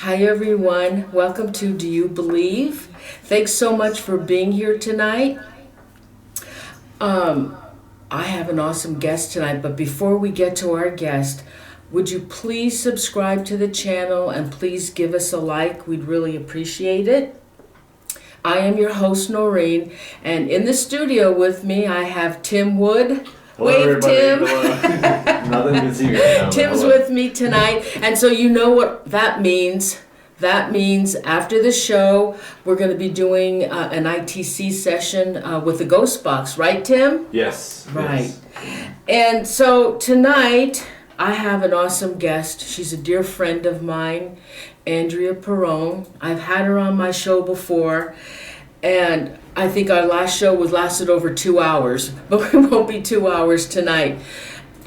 Hi everyone, welcome to Do You Believe? Thanks so much for being here tonight. I have an awesome guest tonight, but before we get to our guest, would you please subscribe to the channel and please give us a like? We'd really appreciate it. I am your host, Noreen, and in the studio with me I have Tim Wood. Hello, Wave, everybody. Tim. Nothing to see right now. Tim's with me tonight, and so you know what that means. That means after the show, we're going to be doing an ITC session with the Ghost Box, right, Tim? Yes. Right. Yes. And so tonight, I have an awesome guest. She's a dear friend of mine, Andrea Perrone. I've had her on my show before, and I think our last show lasted over 2 hours, but it won't be 2 hours tonight.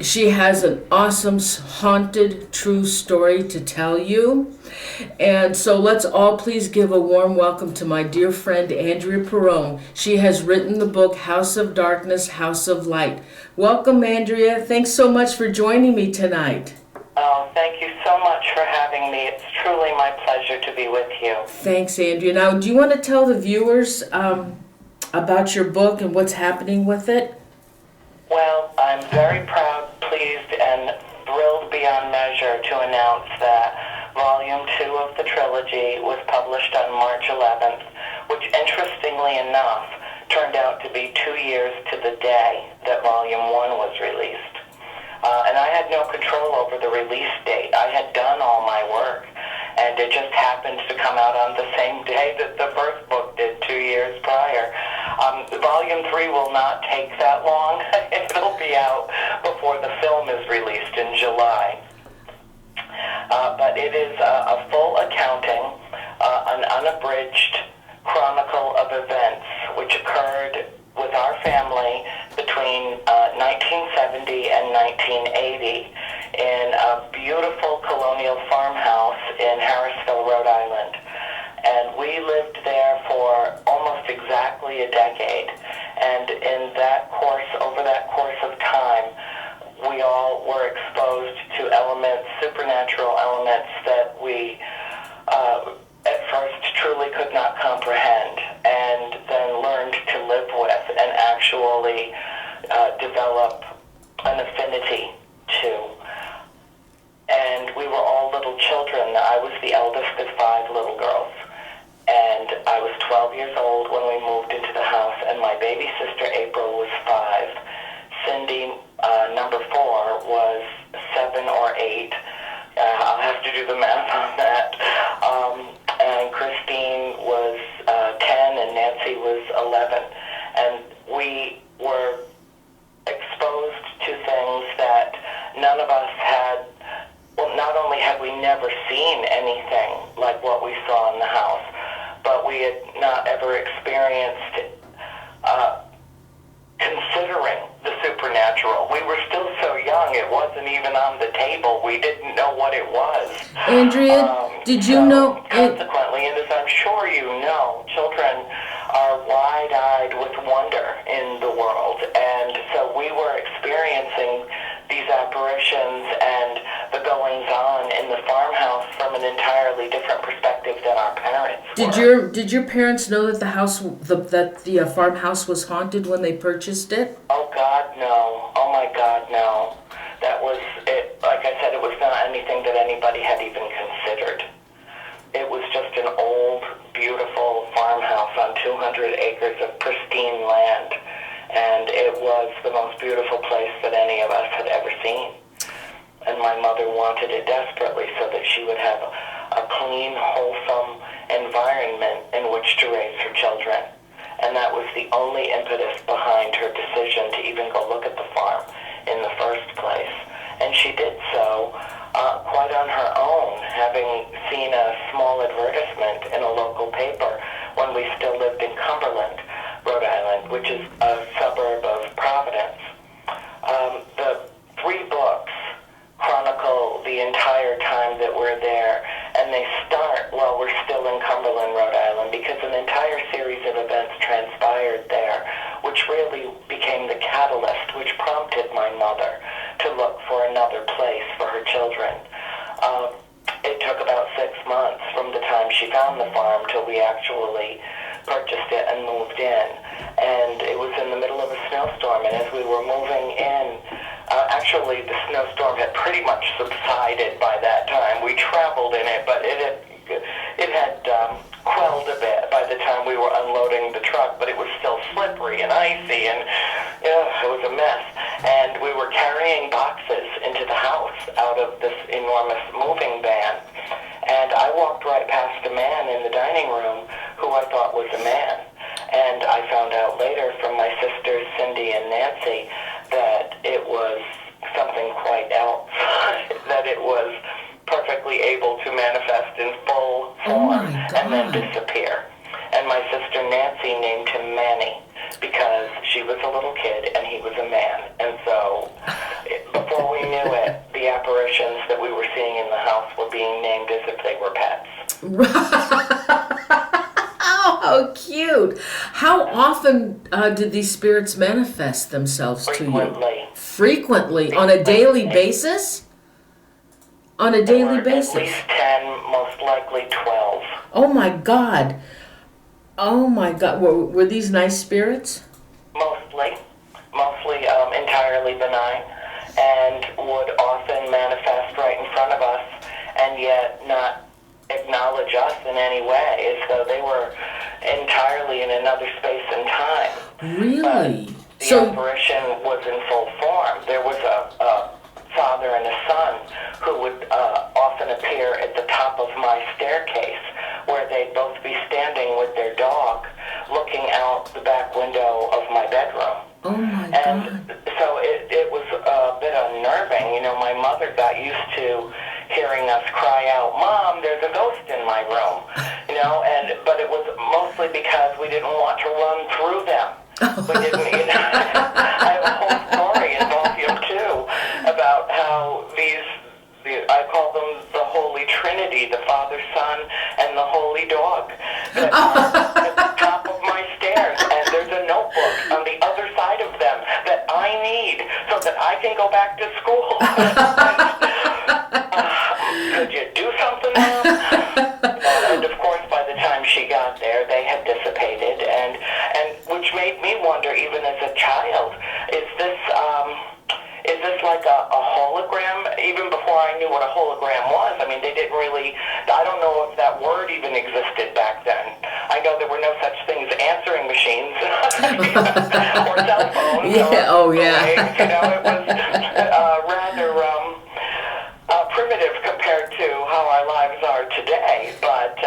She has an awesome, haunted, true story to tell you. And so let's all please give a warm welcome to my dear friend, Andrea Perrone. She has written the book, House of Darkness, House of Light. Welcome, Andrea. Thanks so much for joining me tonight. Oh, thank you so much for having me. It's truly my pleasure to be with you. Thanks, Andrea. Now, do you want to tell the viewers about your book and what's happening with it? Well, I'm very proud, pleased, and thrilled beyond measure to announce that Volume 2 of the trilogy was published on March 11th, which, interestingly enough, turned out to be 2 years to the day that Volume 1 was released. And I had no control over the release date. I had done all my work, and it just happened to come out on the same day that the first book did 2 years prior. Volume 3 will not take that long. It'll be out before the film is released in July. But it is a full accounting, an unabridged chronicle of events which occurred with our family between 1970 and 1980 in a beautiful colonial farmhouse in Harrisville, Rhode Island. And we lived there for almost exactly a decade. And in that course, over that course of time, we all were exposed to elements, supernatural elements that we at first truly could not comprehend, and then learned to live with and actually develop an affinity to. And we were all little children. I was the eldest of 5 little girls. And I was 12 years old when we moved into the house, and my baby sister April was 5. Cindy, number 4, was 7 or 8. I'll have to do the math on that. And Christine was 10, and Nancy was 11. And we were exposed to things that none of us had. Well, not only had we never seen anything like what we saw in the house, but we had not ever experienced considering the supernatural. We were still so young, it wasn't even on the table. We didn't know what it was. Andrea, did you know? Consequently, and as I'm sure you know, children are wide-eyed with wonder in the world. And so we were experiencing these apparitions and the goings-on in the farmhouse from an entirely different perspective than our parents were. Did your parents know that the farmhouse was haunted when they purchased it? Oh God, no. Oh my God, no. That was it. Like I said, it was not anything that anybody had even considered. It was just an old, beautiful farmhouse on 200 acres of pristine land. And it was the most beautiful place that any of us had ever seen. And my mother wanted it desperately so that she would have a clean, wholesome environment in which to raise her children. And that was the only impetus behind her decision to even go look at the farm in the first place. And she did so quite on her own, having seen a small advertisement in a local paper when we still lived in Cumberland, Rhode Island, which is a suburb of Providence. The 3 books chronicle the entire time that we're there, and they start while we're still in Cumberland, Rhode Island, because an entire series of events transpired there, which really became the catalyst, which prompted my mother to look for another place for her children. It took about 6 months for on the farm till we actually purchased it and moved in. And it was in the middle of a snowstorm, and as we were moving in, actually the snowstorm had pretty much subsided by that time. We traveled in it, but it had quelled a bit by the time we were unloading the truck, but it was still slippery and icy, and it was a mess. And we were carrying boxes into the house out of this enormous moving van. And I walked right past a man in the dining room who I thought was a man. And I found out later from my sisters, Cindy and Nancy, that it was something quite else, that it was perfectly able to manifest in full form and then disappear. And my sister Nancy named him Manny because she was a little kid and he was a man. And so before we knew it, the apparitions that we were seeing in the house were being named as if they were pets. Oh, how cute. How often did these spirits manifest themselves to you? Frequently. On a daily basis? On a daily basis? At least 10, most likely 12. Oh my God. Oh my God. Were these nice spirits? Mostly entirely benign, and would often manifest right in front of us and yet not acknowledge us in any way, as though they were entirely in another space and time. Really? But the apparition was in full form. There was a father and a son who would often appear at the top of my staircase, where they'd both be standing with their dog looking out the back window of my bedroom. Oh my and God. So it was a bit unnerving. You know, my mother got used to hearing us cry out, "Mom, there's a ghost in my room." You know, but it was mostly because we didn't want to run through them. We didn't. You know, I have a whole story in Volume 2 about how I call them the Holy Trinity, the Father, Son, and the Holy Dog, that are at the top of my stairs, and there's a notebook on the other side of them that I need so that I can go back to school. Could you do something, Mom? And of course, by the time she got there, they had dissipated, and which made me wonder, even as a child, is this like a hologram? Even before I knew what a hologram was, I mean, they didn't really, I don't know if that word even existed back then. I know there were no such things as answering machines or cell phones. Yeah, or waves, you know, it was rather primitive compared to how our lives are today. But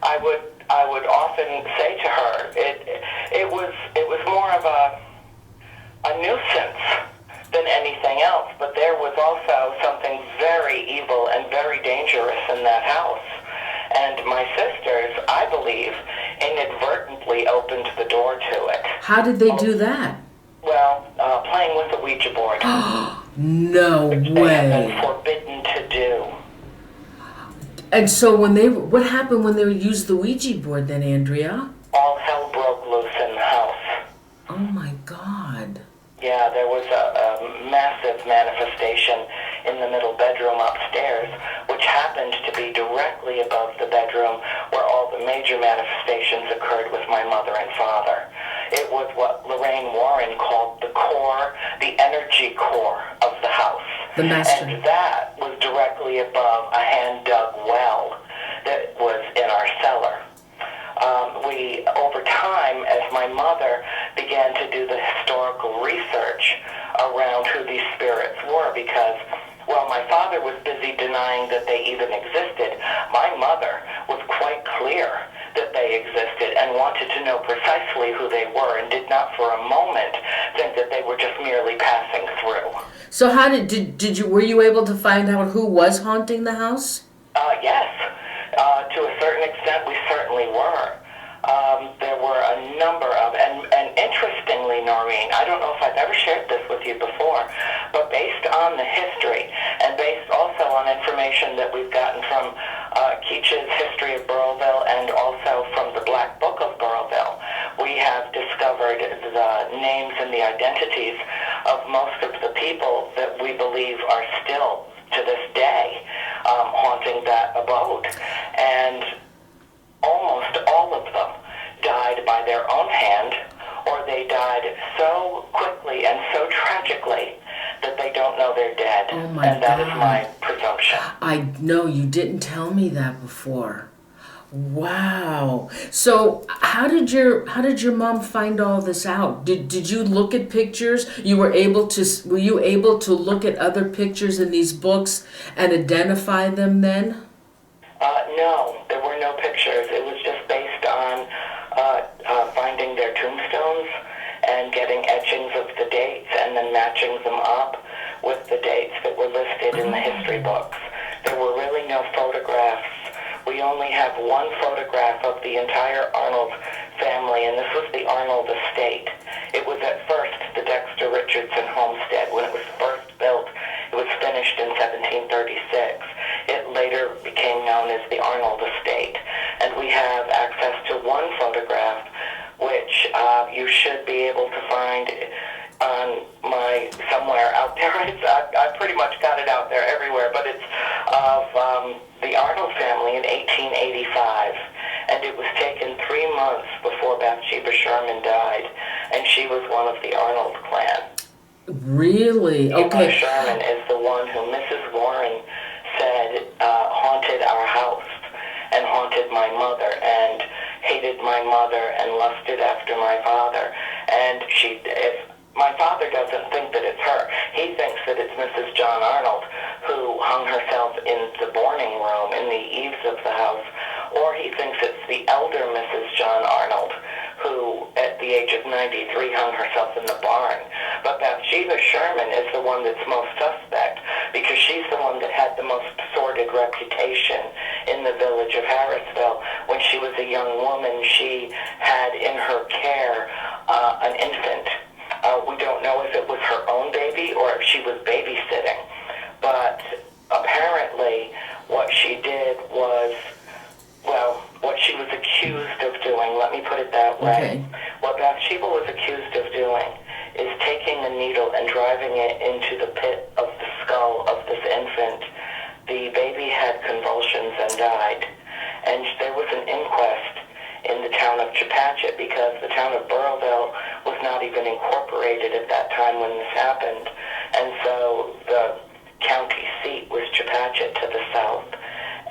I would often say to her, it was more of a nuisance than anything else, but there was also something very evil and very dangerous in that house. And my sisters, I believe, inadvertently opened the door to it. How did they do that? Well, playing with the Ouija board. No which way. They have been forbidden to do. And so what happened when they used the Ouija board then, Andrea? All hell broke loose in the house. Oh my God. Yeah, there was a massive manifestation in the middle bedroom upstairs, which happened to be directly above the bedroom where all the major manifestations occurred with my mother and father. It was what Lorraine Warren called the core, the energy core of the house. The master. And that was directly above a hand-dug well that was in our cellar. Over time, as my mother began to do the historical research around who these spirits were, because while my father was busy denying that they even existed, my mother was quite clear that they existed and wanted to know precisely who they were, and did not for a moment think that they were just merely passing through. So how were you able to find out who was haunting the house? Yes. To a certain extent, we certainly were. There were a number of, and interestingly, Noreen, I don't know if I've ever shared this with you before, but based on the history, and based also on information that we've gotten from Keach's History of Burrillville, and also from the Black Book of Burrillville, we have discovered the names and the identities of most of the people that we believe are still, to this day, haunting that abode. And their own hand, or they died so quickly and so tragically that they don't know they're dead. Oh my and that God. is my presumption. I know you didn't tell me that before. Wow. So how did your mom find all this out? Did you look at pictures? Were you able to look at other pictures in these books and identify them then? No, there were no pictures. It was just based on finding their tombstones and getting etchings of the dates and then matching them up with the dates that were listed in the history books. There were really no photographs. We only have one photograph of the entire Arnold family, and this was the Arnold estate. It was at first the Dexter Richardson homestead. When it was first built, it was finished in 1736. It later became known as the Arnold estate. And we have access to one photograph, which you should be able to find on somewhere out there. I pretty much got it out there everywhere, but it's of the Arnold family in 1885, and it was taken 3 months before Bathsheba Sherman died, and she was one of the Arnold clan. Really? Okay. Eva Sherman is the one who Mrs. Warren said haunted our house and haunted my mother and hated my mother and lusted after my father. And if my father doesn't think that it's her. He thinks that it's Mrs. John Arnold who hung herself in the boarding room in the eaves of the house, or he thinks it's the elder Mrs. John Arnold who, at the age of 93, hung herself in the barn. But Bathsheba Sherman is the one that's most suspect because she's the one that had the most sordid reputation in the village of Harrisville. When she was a young woman, she had in her care an infant. We don't know if it was her own baby or if she was babysitting. But apparently what she did was, what she was accused of doing, let me put it that way. Okay. What Bathsheba was accused of doing is taking a needle and driving it into the pit of the skull of this infant. The baby had convulsions and died. And there was an inquest in the town of Chepachet because the town of Burrillville was not even incorporated at that time when this happened. And so the county seat was Chepachet to the south.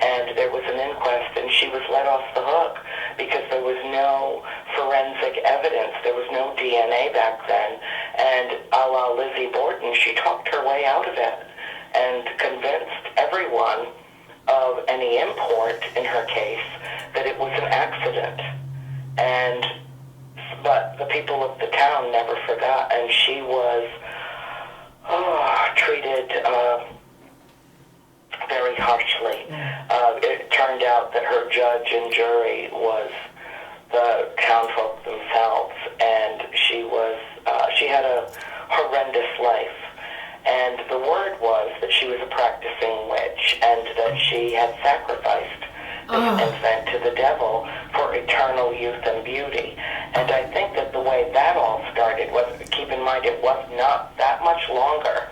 And there was an inquest, and she was let off the hook because there was no forensic evidence. There was no DNA back then. And a la Lizzie Borden, she talked her way out of it and convinced everyone of any import in her case that it was an accident. But the people of the town never forgot, and she was treated very harshly. It turned out that her judge and jury was the townfolk themselves, and she had a horrendous life. And the word was that she was a practicing witch and that she had sacrificed this infant to the devil for eternal youth and beauty. And I think that the way that all started was, keep in mind, it was not that much longer.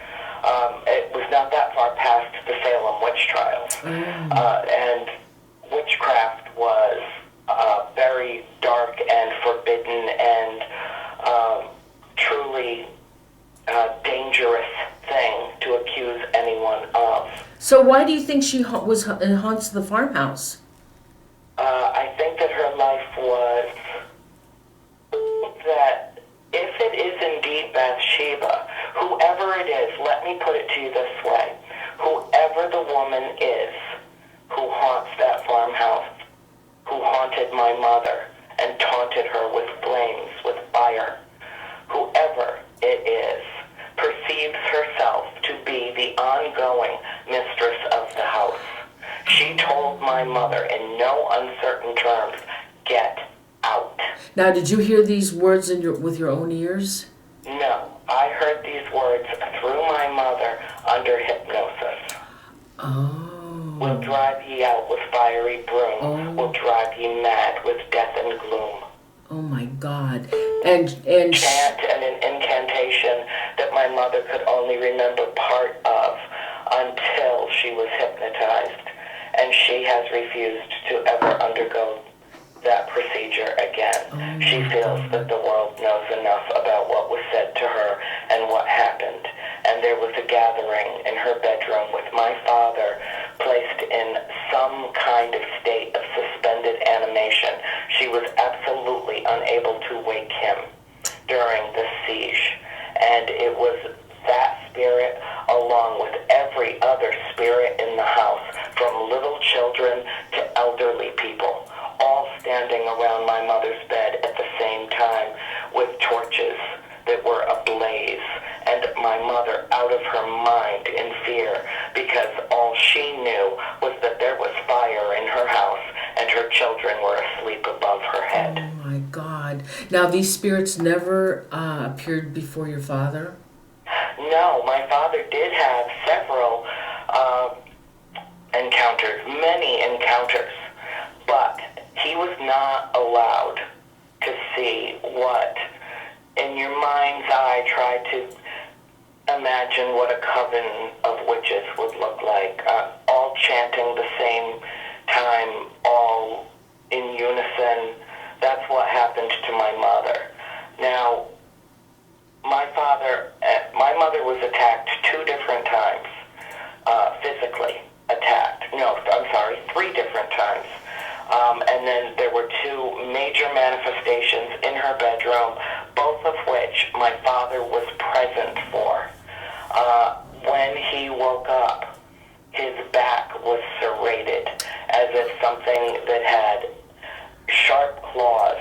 It was not that far past the Salem witch trials. And witchcraft was very dark and forbidden and truly dangerous thing to accuse anyone of. So why do you think she haunts the farmhouse? I think that her life was that if it is indeed Bathsheba, whoever it is, let me put it to you this way, whoever the woman is who haunts that farmhouse, who haunted my mother and taunted her with flames, with fire, whoever it is, perceives herself to be the ongoing mistress of the house. She told my mother in no uncertain terms, "Get out." Now, did you hear these words with your own ears? No, I heard these words through my mother under hypnosis. Oh. "Will drive ye out with fiery broom, will drive ye mad with death and gloom." Oh my God. And chant and an incantation that my mother could only remember part of until she was hypnotized, and she has refused to ever undergo that procedure again. Oh, She my feels God. that the world knows enough about what was said to her and what happened. And there was a gathering in her bedroom with my father placed in some kind of state of suspended animation. She was absolutely unable to wake him during the siege. And it was that spirit, along with every other spirit in the house, from little children to elderly people, all standing around my mother's bed at the same time with torches that were ablaze, and my mother out of her mind in fear because all she knew was that there was fire in her house and her children were asleep above her head. Oh my God. Now, these spirits never appeared before your father? No, my father did have several encounters, many encounters, but he was not allowed to see what, in your mind's eye, try to imagine what a coven of witches would look like, all chanting the same time, all in unison. That's what happened to my mother. Now, my mother was attacked 2 different times, physically attacked. No, I'm sorry, 3 different times. And then there were 2 major manifestations in her bedroom, both of which my father was present for. When he woke up, his back was serrated, as if something that had sharp claws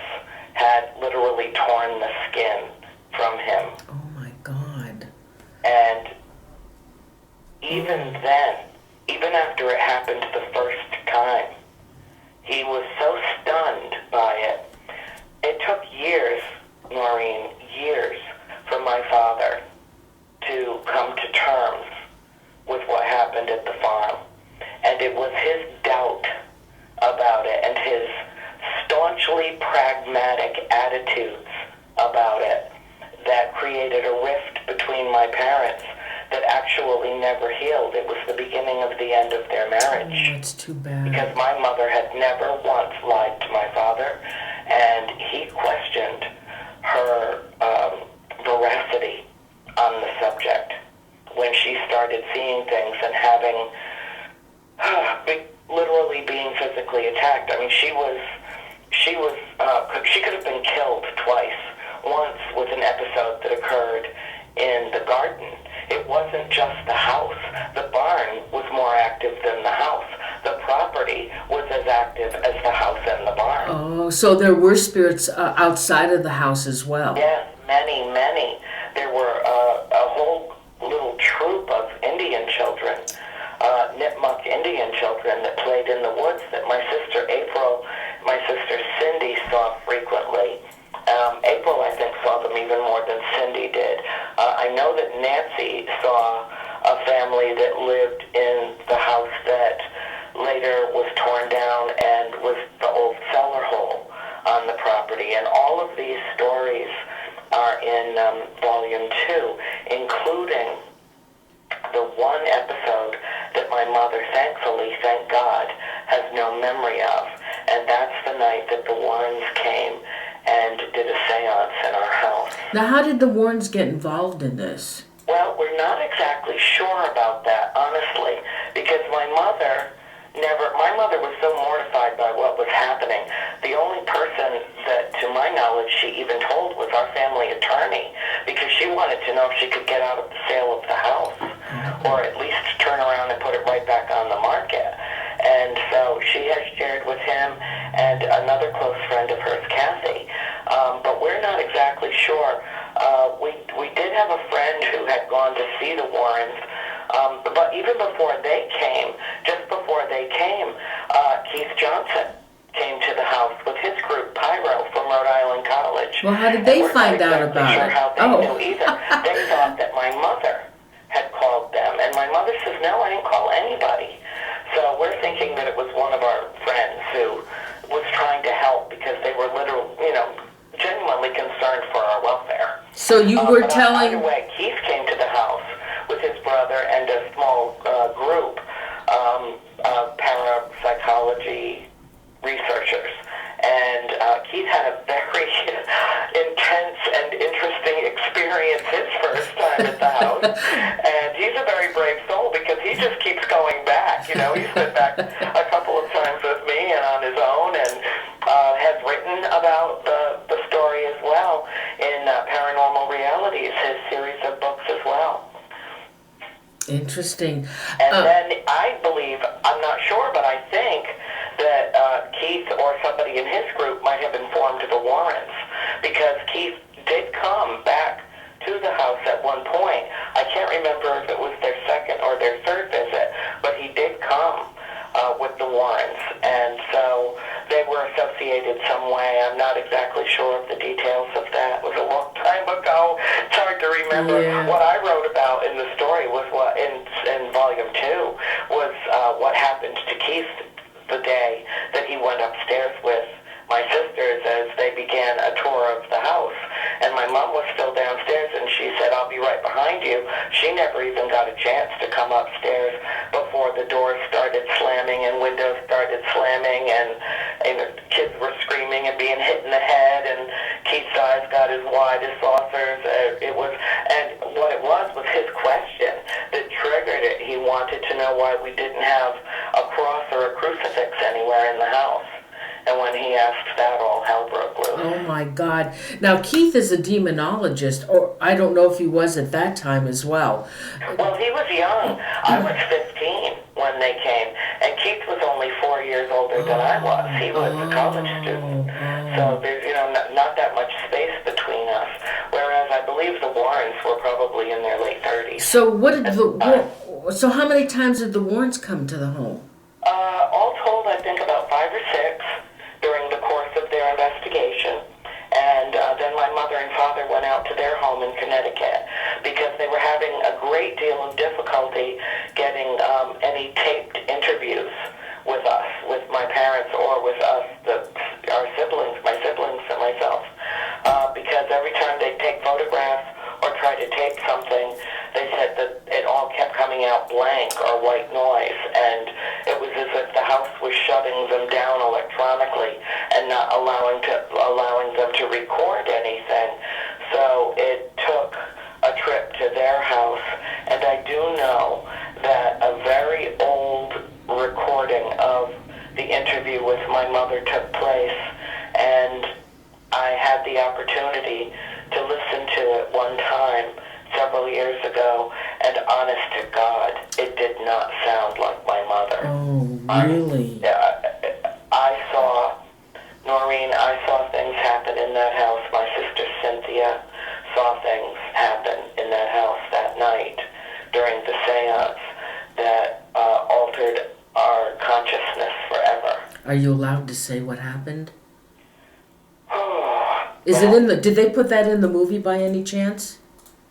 had literally torn the skin from him. Oh my God. And even then, even after it happened the first time, he was so stunned by it. It took years, Maureen, years, for my father to come to terms with what happened at the farm. And it was his doubt about it and his staunchly pragmatic attitudes about it that created a rift between my parents that actually never healed. It was the beginning of the end of their marriage. Oh, that's too bad. Because my mother had never once lied to my father, and he questioned her veracity on the subject when she started seeing things and having, literally being physically attacked. I mean, she could have been killed twice. Once with an episode that occurred in the garden. It wasn't just the house. The barn was more active than the house. The property was as active as the house and the barn. Oh, so there were spirits outside of the house as well? Yes, many, many. There were a whole little troop of Indian children, Nipmuc Indian children that played in the woods that my sister April, my sister Cindy saw frequently. April, I think, saw them even more than Cindy did. I know that Nancy saw a family that lived in the house that later was torn down and was the old cellar hole on the property. And all of these stories are in Volume 2, including the one episode that my mother, thankfully, thank God, has no memory of. And that's the night that the Warrens came and did a seance in our house. Now, how did the Warrens get involved in this? Well, we're not exactly sure about that, honestly, because my mother was so mortified by what was happening. The only person that, to my knowledge, she even told was our family attorney, because she wanted to know if she could get out of the sale of the house, or at least turn around and put it right back on the market. And so she has shared with him and another close friend of hers, Kathy. But we're not exactly sure. We did have a friend who had gone to see the Warrens, but even before they came, just before they came, Keith Johnson came to the house with his group, Pyro, from Rhode Island College. Well, how did they find out about We're not exactly sure it? how they knew either. They thought that my mother had called them, and my mother says, no, I didn't call anybody. So we're thinking that it was one of our friends who was trying to help because they were literally, genuinely concerned for our welfare. So you were but telling... Either way, Keith came to the house with his brother and a small group of parapsychology researchers. And experience his first time at the house, and he's a very brave soul because he just keeps going back. He's been back a couple of times with me and on his own, and has written about the story as well in Paranormal Realities, his series of books as well. Interesting. And then I believe, I'm not sure, but I think that Keith or somebody in his group might have informed the Warrens, because Keith did come back to the house at one point. I can't remember if it was their second or their third visit, but he did come with the Warrens, and so they were associated some way. I'm not exactly sure of the details of that. It was a long time ago. It's hard to remember. Yeah. What I wrote about in the story was what in volume 2 was what happened to Keith the day that he went upstairs with my sisters as they began a tour of the house. And my mom was still downstairs, and she said, "I'll be right behind you." She never even got a chance to come upstairs before the doors started slamming and windows started slamming, and the kids were screaming and being hit in the head, and Keith's eyes got as wide as saucers. And what it was his question that triggered it. He wanted to know why we didn't have a cross or a crucifix anywhere in the house. And when he asked that, all hell broke loose. Oh my God. Now, Keith is a demonologist, or I don't know if he was at that time as well. Well, he was young. I was 15 when they came, and Keith was only 4 years older than I was. He was a college student. So there's, not that much space between us. Whereas I believe the Warrens were probably in their late 30s. So so how many times did the Warrens come to the home? All told, I think about 5 or 6 during the course of their investigation. And then my mother and father went out to their home in Connecticut because they were having a great deal of difficulty getting any taped interviews with us, with my parents or with us, our siblings, my siblings and myself. Because every time they'd take photographs or try to tape something, they said that it all kept coming out blank or white noise, and it was as if the house was shutting them down electronically and not allowing them to record anything. So it took a trip to their house, and I do know that a very old recording of the interview with my mother took place, and I had the opportunity to listen to it one time several years ago, and honest to God, it did not sound like my mother. Oh, really? Noreen, I saw things happen in that house. My sister Cynthia saw things happen in that house that night during the seance that altered our consciousness forever. Are you allowed to say what happened? Did they put that in the movie by any chance?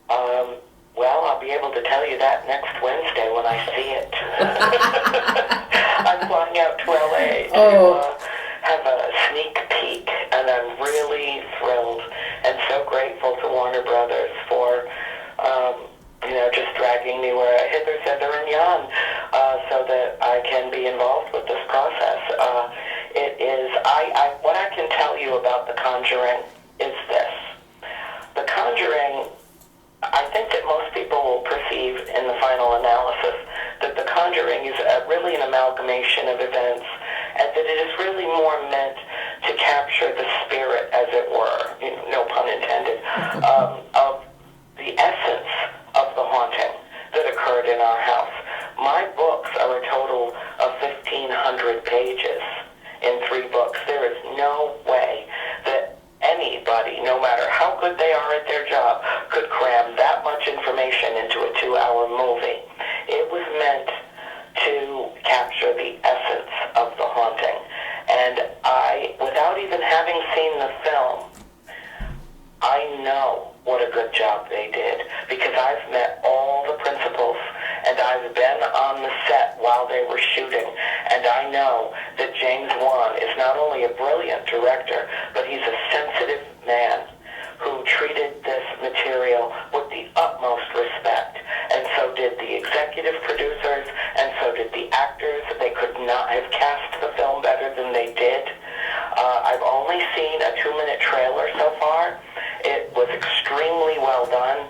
Well, I'll be able to tell you that next Wednesday when I see it. I'm flying out to LA to have a sneak peek, and I'm really thrilled and so grateful to Warner Brothers for, just dragging me where hither, thither, and yon, so that I can be involved with this process. What I can tell you about The Conjuring is this. The Conjuring, I think that most people will perceive in the final analysis that The Conjuring is really an amalgamation of events, and that it is really more meant to capture the spirit, as it were, no pun intended, of the essence of the haunting that occurred in our house. My books are a total of 1,500 pages in 3 books. There is no way that anybody, no matter how good they are at their job, could cram that much information into a 2-hour movie. It was meant to capture the essence of the haunting. And without even having seen the film, I know what a good job they did, because I've met all the principals, and I've been on the set while they were shooting, and I know that James Wan is not only a brilliant director, but he's a sensitive man who treated this material with the utmost respect, and so did the executive producers, and so did the actors. They could not have cast the film better than they did. I've only seen a 2-minute trailer so far. It was extremely well well done.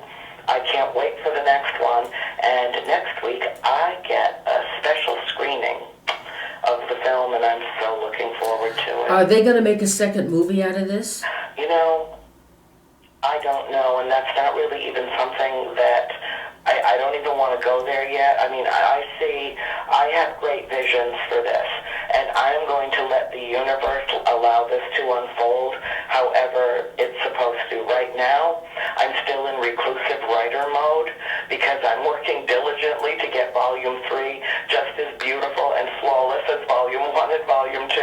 I can't wait for the next one. And next week, I get a special screening of the film, and I'm so looking forward to it. Are they going to make a second movie out of this? You know, I don't know, and that's not really even something that I don't even want to go there yet. I mean, I have great visions for this, and I am going to let the universe allow this to unfold however it's supposed to. Right now, I'm still in reclusive writer mode because I'm working diligently to get Volume 3 just as beautiful and flawless as Volume 1 and Volume 2,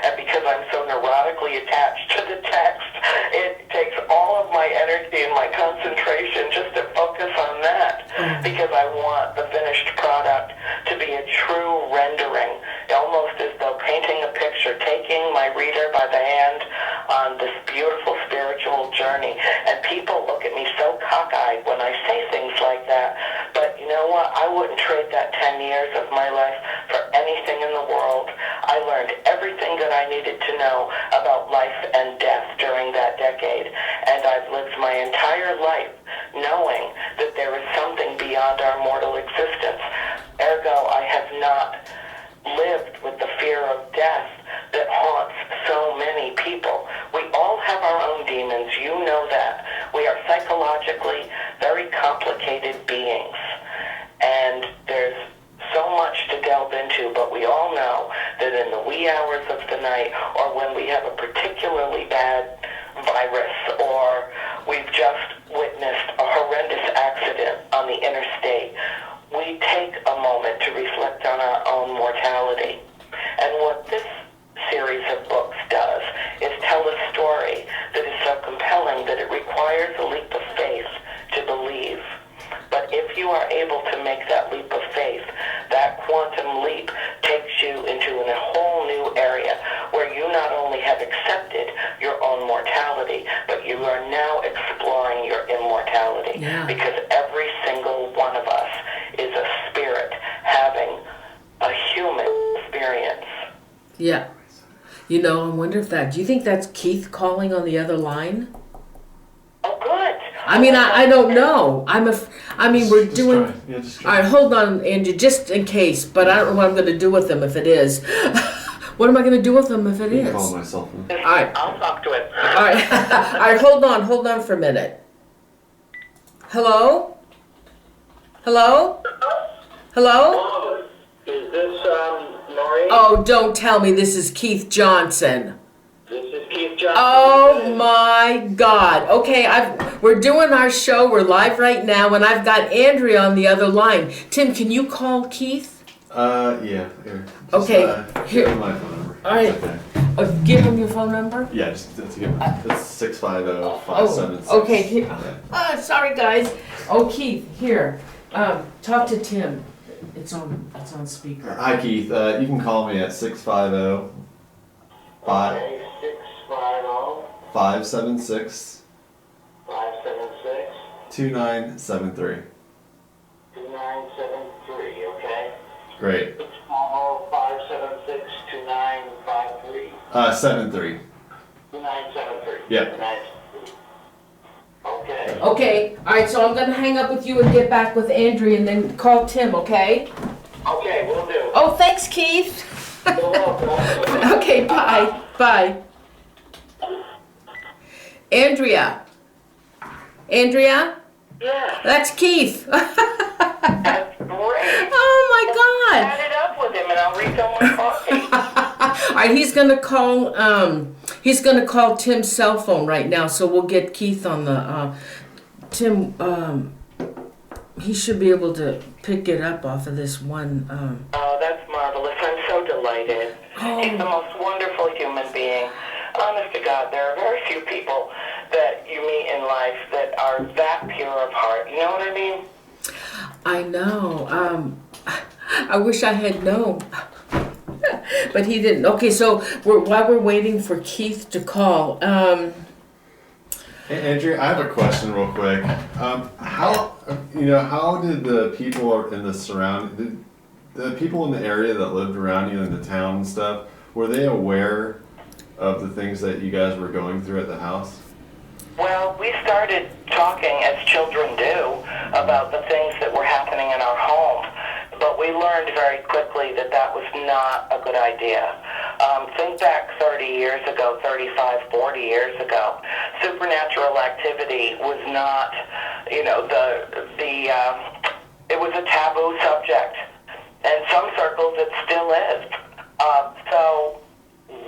and because I'm so neurotically attached to the text, it takes all of my energy and my concentration just to focus on that. Because I want the finished product to be a true rendering, almost as though painting a picture, taking my reader by the hand on this beautiful spiritual journey. And people look at me so cockeyed when I say things like that. But you know what? I wouldn't trade that 10 years of my life for anything in the world. I learned everything that I needed to know about life and death during that decade. And I've lived my entire life knowing that there is something beyond our mortal existence. Ergo, I have not lived with the fear of death that haunts so many people. We all have our own demons, you know that. We are psychologically very complicated beings. And there's so much to delve into, but we all know that in the wee hours of the night, or when we have a particularly bad virus, or we've just witnessed a horrendous accident on the interstate, we take a moment to reflect on our own mortality. And what this series of books does is tell a story that is so compelling that it requires a leap of faith to believe. But if you are able to make that leap of faith, that quantum leap takes you into a whole new area where you not only have accepted your own mortality, but you are now exploring your immortality. Yeah. Because every single one of us is a spirit having a human experience. Yeah. You know, I wonder if do you think that's Keith calling on the other line? Oh, good. I mean, I don't know. We're Just doing... try. Yeah, just All try. right, hold on, Andrew, just in case, but I don't know what I'm going to do with them if it is. What am I going to do with them if it You is? can call myself. All right. I'll talk to it. All right. All right, hold on for a minute. Hello? Hello? Hello? Hello, is this Maureen? Oh, don't tell me this is Keith Johnson. This is Keith Johnson. Oh my God. Okay, we're doing our show. We're live right now, and I've got Andrea on the other line. Tim, can you call Keith? Yeah. Here. Just, Okay, here. Give him my phone number. All right. It's okay. Give him your phone number. Yeah, just give him. It's 650-576. Oh, okay. Here. Sorry, guys. Oh, Keith, here. Talk to Tim. It's on speaker. Hi, Keith. You can call me at 650 Okay, 576 576 2973. 2973, okay? Great. 576 2953 73. 2973. Yep. 2973. Okay. Okay. All right. So I'm gonna hang up with you and get back with Andrea, and then call Tim. Okay? Okay, we'll do. Oh, thanks, Keith. You're welcome. Okay. Bye. Bye. Andrea. Andrea. Yeah, That's Keith. that's great. Oh my God. Add it up with him and I'll refill my coffee. All right, he's gonna call Tim's cell phone right now, so we'll get Keith on the Tim. He should be able to pick it up off of this one. Oh, that's marvelous. I'm so delighted. Oh. He's the most wonderful human being. Honest to God, there are very few people that you meet in life that are that pure of heart. You know what I mean? I know. I wish I had known, but he didn't. Okay, so while we're waiting for Keith to call, Hey, Andrea, I have a question real quick. How did the people in the people in the area that lived around you in the town and stuff, were they aware of the things that you guys were going through at the house? Well, we started talking, as children do, about the things that were happening in our home. But we learned very quickly that that was not a good idea. Think back 30 years ago, 35, 40 years ago. Supernatural activity was not, you know, it was a taboo subject. In some circles, it still is. So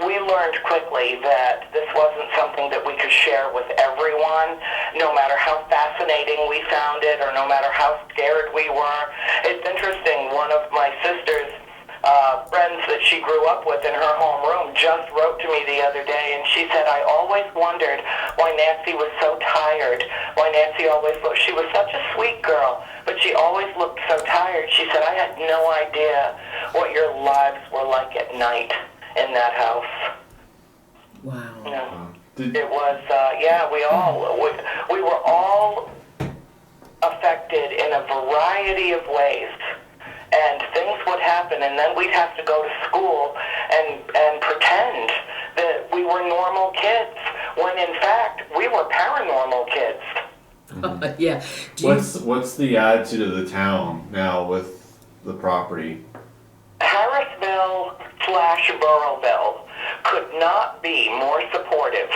we learned quickly that this wasn't something that we could share with everyone, no matter how fascinating we found it or no matter how scared we were. It's interesting, one of my sister's friends that she grew up with in her homeroom just wrote to me the other day, and she said, I always wondered why Nancy was so tired, why Nancy always looked, she was such a sweet girl, but she always looked so tired. She said, I had no idea what your lives were like at night in that house. Wow. You know, it was, we were all affected in a variety of ways. And things would happen, and then we'd have to go to school and pretend that we were normal kids, when in fact we were paranormal kids. Yeah. What's the attitude of the town now with the property? Harrisville / Burrowville could not be more supportive.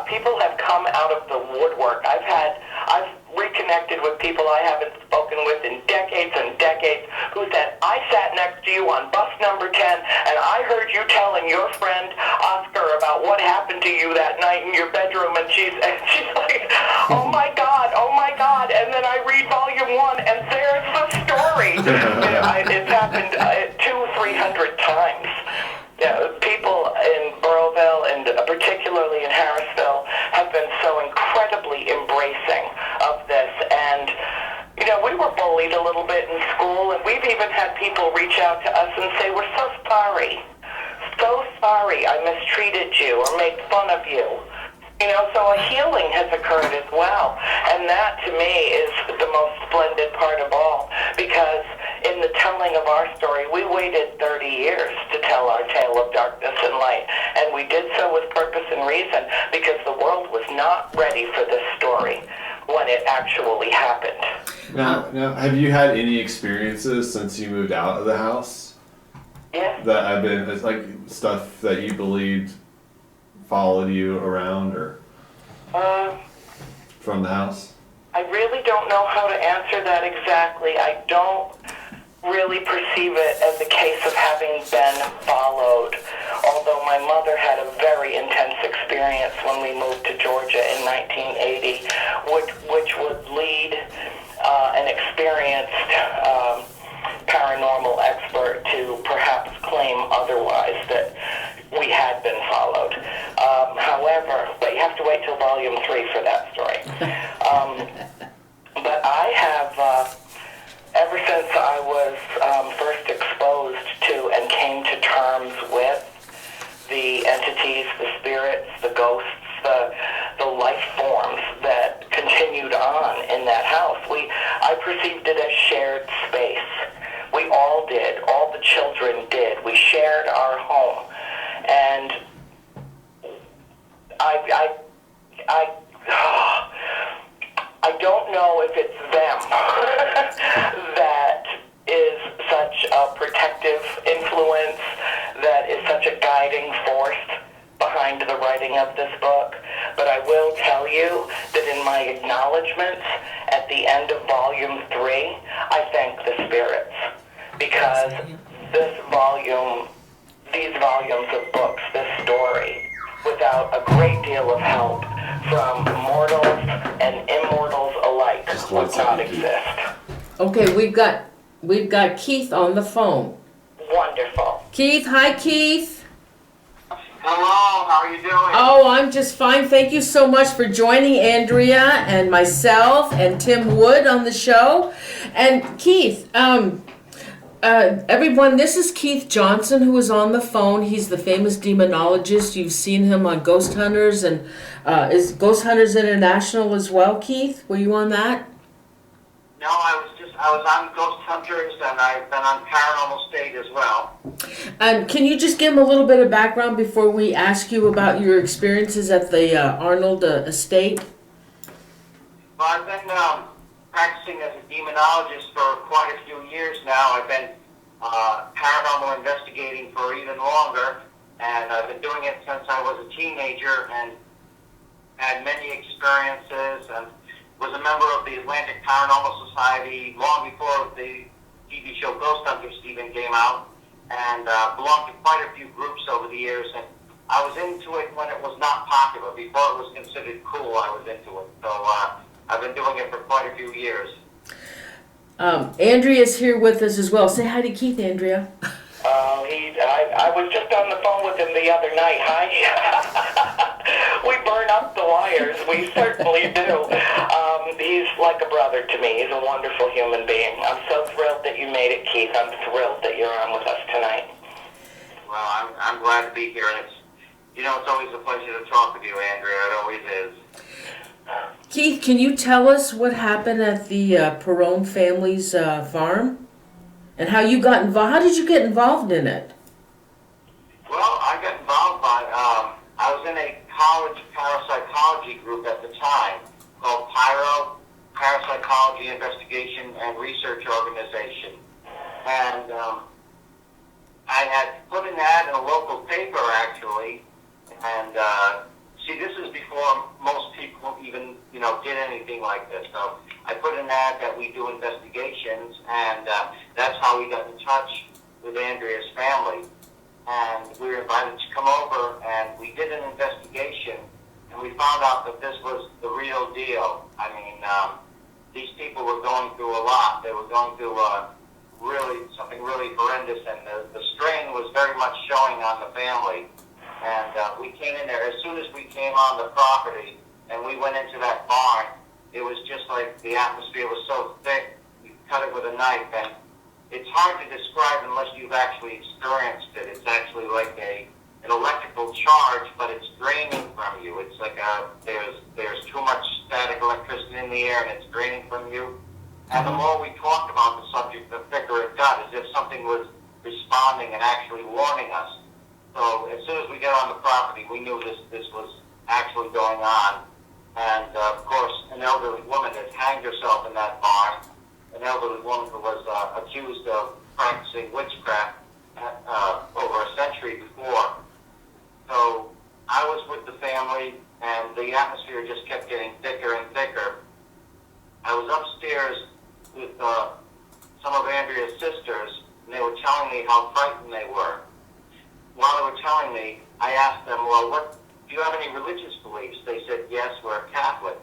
People have come out of the woodwork. I've reconnected with people I haven't spoken with in decades and decades who said, I sat next to you on bus number 10 and I heard you telling your friend Oscar about what happened to you that night in your bedroom, and she's like, oh my God, and then I read volume 1 and there's the story. It's happened 200-300 times. People in Burrowville and particularly in Harrisville have been so incredibly embracing of this. And, we were bullied a little bit in school, and we've even had people reach out to us and say, we're so sorry I mistreated you or made fun of you. So a healing has occurred as well. And that, to me, is the most splendid part of all, because in the telling of our story, we waited 30 years to tell our tale of darkness and light. And we did so with purpose and reason, because the world was not ready for this story when it actually happened. Now, have you had any experiences since you moved out of the house? Yeah. That have been, it's like stuff that you believed followed you around or from the house? I really don't know how to answer that exactly. I don't really perceive it as a case of having been followed, although my mother had a very intense experience when we moved to Georgia in 1980, which would lead an experienced paranormal expert to perhaps claim otherwise, that we had been followed. However, but you have to wait till volume 3 for that story. But I have, ever since I was first exposed to and came to terms with the entities, the spirits, the ghosts, the life forms that continued on in that house, I perceived it as shared space. We all did. All the children did. We shared our home. And I don't know if it's them that is such a protective influence, that is such a guiding force behind the writing of this book, but I will tell you that in my acknowledgments at the end of volume 3, I thank the spirits, because these volumes of books, this story, without a great deal of help from mortals and immortals alike, would not exist. Okay, we've got Keith on the phone. Wonderful. Keith, hi Keith. Hello, how are you doing? Oh, I'm just fine. Thank you so much for joining Andrea and myself and Tim Wood on the show. And Keith, everyone, this is Keith Johnson, who is on the phone. He's the famous demonologist. You've seen him on Ghost Hunters, and is Ghost Hunters International as well, Keith? Were you on that? No, I was on Ghost Hunters, and I've been on Paranormal State as well. And can you just give him a little bit of background before we ask you about your experiences at the Arnold estate? Well, I've been practicing as a demonologist for quite a few years now. I've been paranormal investigating for even longer, and I've been doing it since I was a teenager and had many experiences and was a member of the Atlantic Paranormal Society long before the TV show Ghost Hunters even came out, and belonged to quite a few groups over the years. And I was into it when it was not popular. Before it was considered cool, I was into it. So I've been doing it for quite a few years. Andrea's here with us as well. Say hi to Keith, Andrea. I was just on the phone with him the other night. Hi. We burn up the wires. We certainly do. He's like a brother to me. He's a wonderful human being. I'm so thrilled that you made it, Keith. I'm thrilled that you're on with us tonight. Well, I'm glad to be here, and it's always a pleasure to talk with you, Andrea. It always is. Keith, can you tell us what happened at the Perone family's farm? And how you got involved? How did you get involved in it? Well, I got involved by, I was in a college parapsychology group at the time called Parapsychology Investigation and Research Organization. And I had put an ad in a local paper, actually, and see, this is before most people even, did anything like this. So I put an ad that we do investigations, and that's how we got in touch with Andrea's family. And we were invited to come over, and we did an investigation, and we found out that this was the real deal. I mean, these people were going through a lot. They were going through something really horrendous, and the strain was very much showing on the family. And we came in there, as soon as we came on the property and we went into that barn, it was just like the atmosphere was so thick, you cut it with a knife, and it's hard to describe unless you've actually experienced it. It's actually like an electrical charge, but it's draining from you. It's like there's too much static electricity in the air, and it's draining from you. And the more we talked about the subject, the thicker it got, as if something was responding and actually warning us. So as soon as we got on the property, we knew this was actually going on. And of course, an elderly woman had hanged herself in that barn. An elderly woman who was accused of practicing witchcraft over a century before. So I was with the family, and the atmosphere just kept getting thicker and thicker. I was upstairs with some of Andrea's sisters, and they were telling me how frightened they were. While they were telling me, I asked them, well, do you have any religious beliefs? They said, yes, we're Catholic.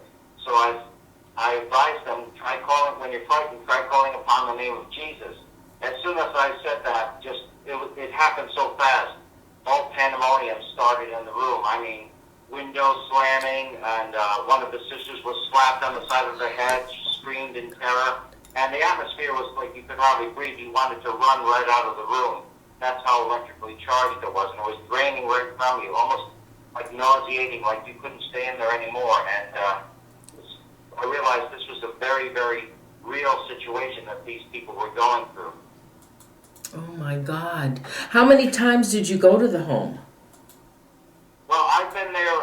So I advised them, when you're frightened, try calling upon the name of Jesus. As soon as I said that, it happened so fast. All pandemonium started in the room. I mean, windows slamming, and one of the sisters was slapped on the side of the head. She screamed in terror. And the atmosphere was like you could hardly breathe. You wanted to run right out of the room. That's how electrically charged it was, and it was draining right from you, almost like nauseating, like you couldn't stay in there anymore. And I realized this was a very, very real situation that these people were going through. Oh my God. How many times did you go to the home? Well, I've been there,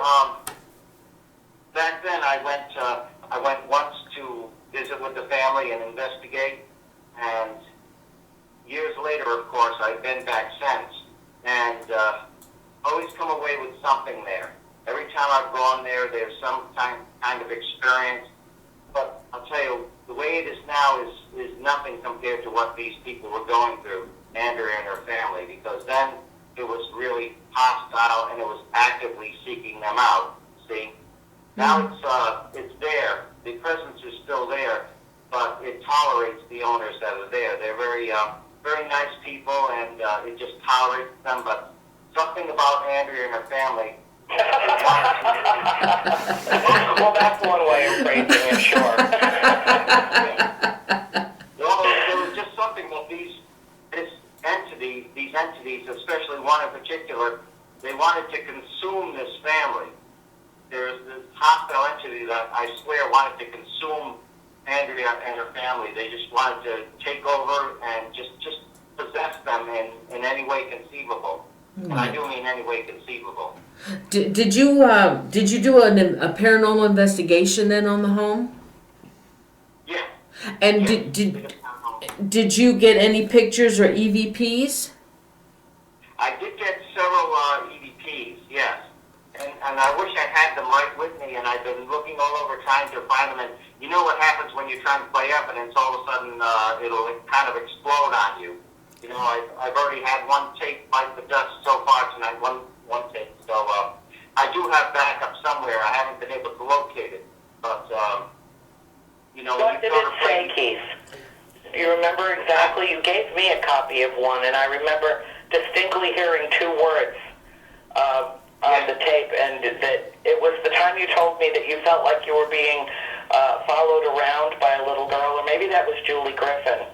back then I went once to visit with the family and investigate, and years later, of course, I've been back since, and always come away with something there. Every time I've gone there, there's some kind of experience. But I'll tell you, the way it is now is nothing compared to what these people were going through, Andrea and her family, because then it was really hostile and it was actively seeking them out. See, now it's there. The presence is still there, but it tolerates the owners that are there. They're very nice people, and it just tolerates them. But something about Andrea and her family. Well, that's one way of phrasing it, sure. Well, there was just something that these entities, especially one in particular, they wanted to consume this family. There's this hostile entity that I swear wanted to consume Andrea and her family. They just wanted to take over and just possess them in any way conceivable. And I do mean any way conceivable. Did you do a paranormal investigation then on the home? And Yes, did bit of townhome. did you get any pictures or EVPs? I did get several EVPs, yes. And I wish I had them right with me, and I've been looking all over trying to find them. And you know what happens when you're trying to play evidence, all of a sudden it'll kind of explode on you. You know, I've already had one tape bite the dust so far tonight, one tape. So I do have backup somewhere. I haven't been able to locate it. But, you know, What you did go it to say, play. Keith? Do you remember exactly? You gave me a copy of one, and I remember distinctly hearing two words on the tape, and that it was the time you told me that you felt like you were being followed around by a little girl, or maybe that was Julie Griffin,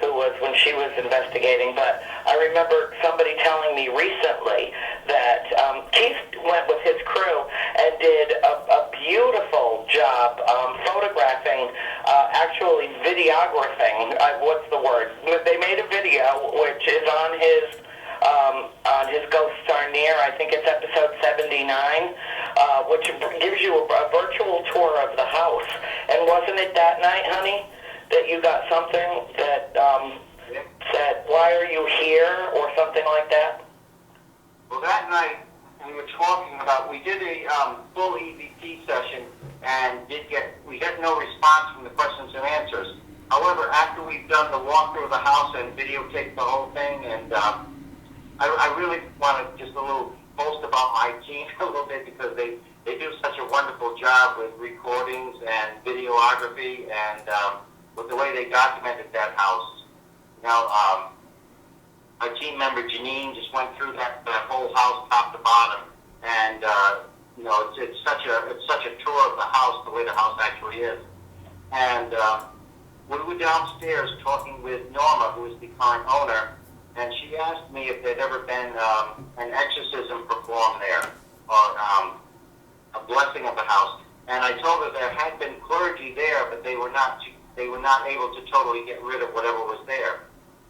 who was when she was investigating. But I remember somebody telling me recently that Keith went with his crew and did a beautiful job photographing, actually videographing. What's the word? They made a video which is on his Ghost Star Near, I think it's episode 79, which gives you a virtual tour of the house. And wasn't it that night, honey, that you got something that said, "Why are you here?" or something like that? Well, that night we were talking about, we did a full EVP session, and we got no response from the questions and answers. However, after we've done the walkthrough of the house and videotaped the whole thing, and I really want to just a little boast about my team a little bit, because they do such a wonderful job with recordings and videography, and with the way they documented that house. Now, our team member Janine just went through that whole house top to bottom, and you know, it's such a tour of the house, the way the house actually is. And we were downstairs talking with Norma, who is the current owner, and she asked me if there'd ever been an exorcism performed there, or a blessing of the house. And I told her there had been clergy there, but they were not able to totally get rid of whatever was there.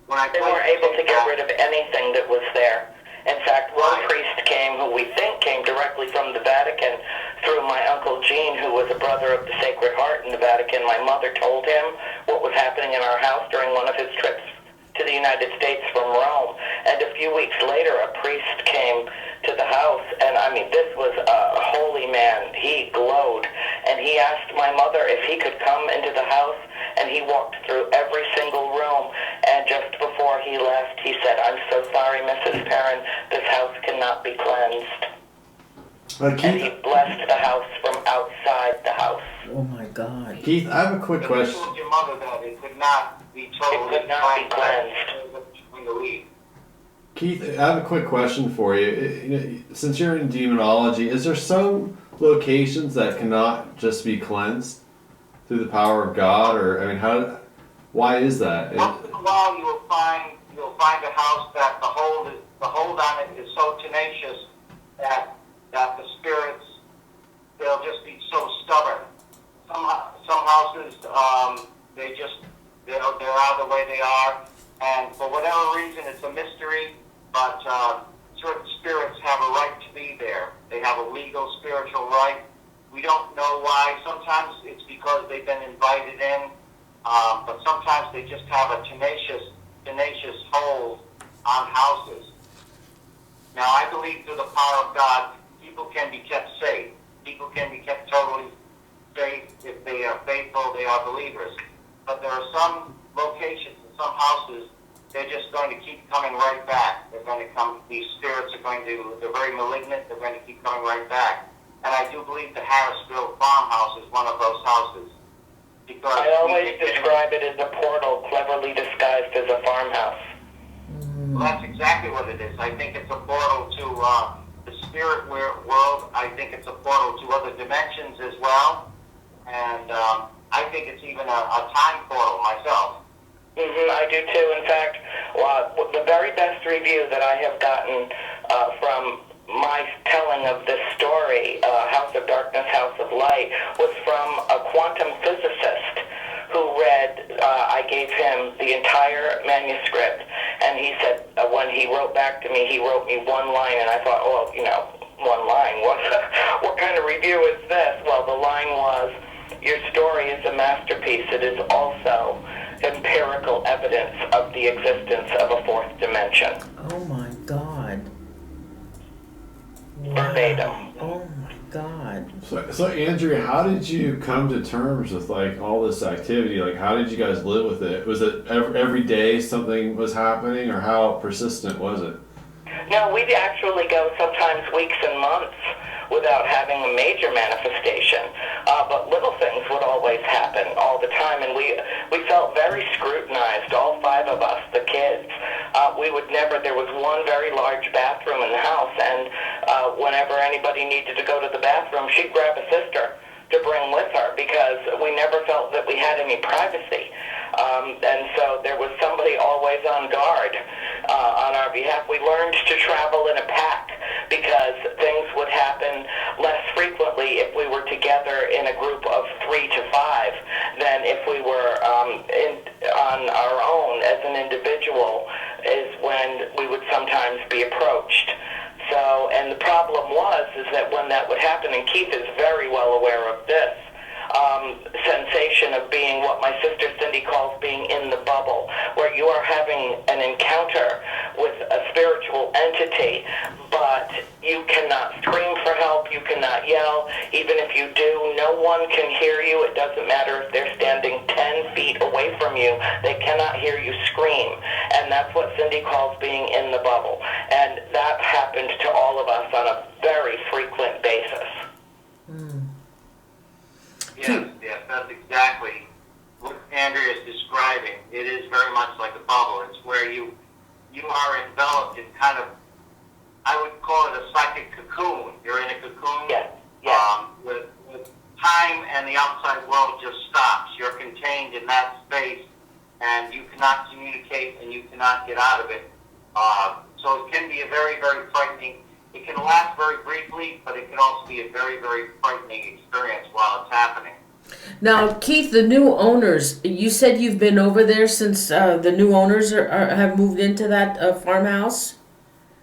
They weren't able to get rid of anything that was there. In fact, one priest came, who we think came directly from the Vatican, through my Uncle Gene, who was a brother of the Sacred Heart in the Vatican. My mother told him what was happening in our house during one of his trips to the United States from Rome. And a few weeks later, a priest came to the house, and I mean, this was a holy man. He glowed, and he asked my mother if he could come into the house, and he walked through every single room, and just before he left, he said, "I'm so sorry, Mrs. Perrin, this house cannot be cleansed." And he blessed the house from outside the house. Oh my God. Keith, I have a quick question. You told your mother that it could not be totally cleansed. Keith, I have a quick question for you. Since you're in demonology, is there some locations that cannot just be cleansed through the power of God, or I mean, why is that? Once in a while, you'll find a house that the hold on it is so tenacious that the spirits, they'll just be so stubborn. Some houses, they are the way they are, and for whatever reason, it's a mystery. But certain spirits have a right to be there. They have a legal, spiritual right. We don't know why. Sometimes it's because they've been invited in, but sometimes they just have a tenacious hold on houses. Now, I believe through the power of God, people can be kept safe. People can be kept totally safe if they are faithful, they are believers. But there are some locations and some houses, they're just going to keep coming right back. These spirits they're very malignant, they're going to keep coming right back. And I do believe the Harrisville farmhouse is one of those houses. Because I always describe it as a portal cleverly disguised as a farmhouse. Well, that's exactly what it is. I think it's a portal to the spirit world. I think it's a portal to other dimensions as well. And I think it's even a time portal myself. I do too. In fact, the very best review that I have gotten from my telling of this story, House of Darkness, House of Light, was from a quantum physicist who read, I gave him the entire manuscript, and he said, when he wrote back to me, he wrote me one line, and I thought, oh, one line, what kind of review is this? Well, the line was, your story is a masterpiece. It is also empirical evidence of the existence of a fourth dimension. Oh my God. Verbatim. Oh my God. So Andrea, how did you come to terms with like all this activity? Like, how did you guys live with it? Was it every day something was happening, or how persistent was it? No, we'd actually go sometimes weeks and months without having a major manifestation. But little things would always happen all the time, and we felt very scrutinized, all five of us, the kids. We would never, there was one very large bathroom in the house, and whenever anybody needed to go to the bathroom, she'd grab a sister to bring with her, because we never felt that we had any privacy. And so there was somebody always on guard on our behalf. We learned to travel in a pack, because things would happen less frequently if we were together in a group of 3 to 5 than if we were on our own as an individual, is when we would sometimes be approached. So, and the problem is that when that would happen, and Keith is very well aware of this, sensation of being what my sister Cindy calls being in the bubble, where you are having an encounter with a spiritual entity, but you cannot scream for help, you cannot yell. Even if you do, no one can hear you. It doesn't matter if they're standing 10 feet away from you, they cannot hear you scream. And that's what Cindy calls being in the bubble. And that happened to all of us on a very frequent basis. Yes, that's exactly what Andrea is describing. It is very much like a bubble. It's where you are enveloped in kind of, I would call it a psychic cocoon. You're in a cocoon. Yes. With time and the outside world just stops. You're contained in that space, and you cannot communicate, and you cannot get out of it. So it can be a very, very frightening. It can last very briefly, but it can also be a very, very frightening experience while it's happening. Now, Keith, the new owners, you said you've been over there since the new owners have moved into that farmhouse?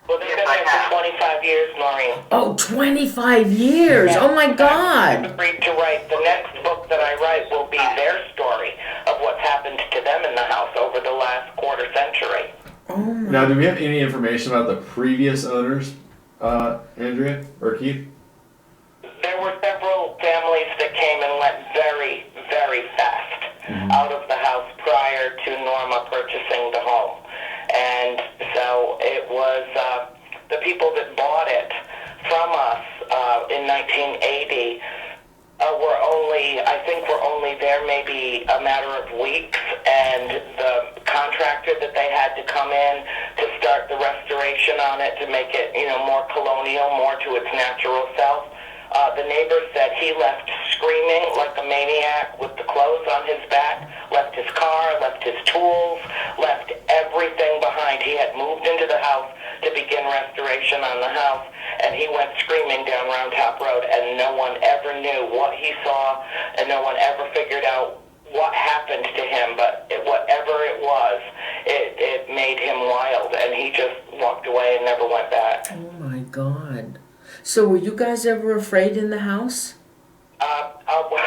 Well, they've been there for 25 years, Maureen. Oh, 25 years. Yeah. Oh, my God. I agreed to write. The next book that I write will be their story of what's happened to them in the house over the last quarter century. Oh, my. Now, do we have any information about the previous owners, Andrea or Keith? There were several families that came and went very, very fast out of the house prior to Norma purchasing the home. And so it was the people that bought it from us in 1980 were only there maybe a matter of weeks, and the contractor that they had to come in to start the restoration on it to make it, more colonial, more to its natural self. The neighbor said he left screaming like a maniac with the clothes on his back, left his car, left his tools, left everything behind. He had moved into the house to begin restoration on the house, and he went screaming down Round Top Road, and no one ever knew what he saw, and no one ever figured out what happened to him, but whatever it was, it made him wild, and he just walked away and never went back. Oh, my God. So were you guys ever afraid in the house? Well,